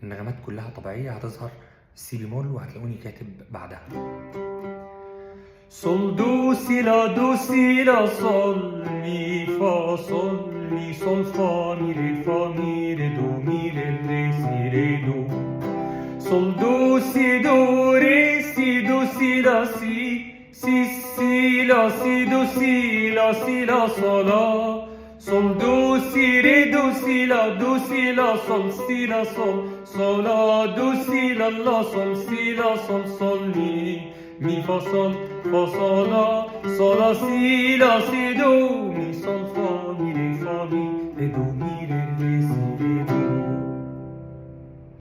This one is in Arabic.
النغمات كلها طبيعية هتظهر سي بيمول وهتلاقوني كاتب بعدها صول دو سي لا دو سي لا صول مي فا صول مي صول فا مي ري دو مي ري سي ري دو صول دو سي دو ري سي دو سي لا سي سي سي لا سي دو سي لا سي لا صولا صول دو سي ري دو سي لا صول سي لا صول صولا دو سي لا صول سي لا صول صول مي فا صول صولا صولا سي لا سي دو مي صول فا مي ري دو مي ري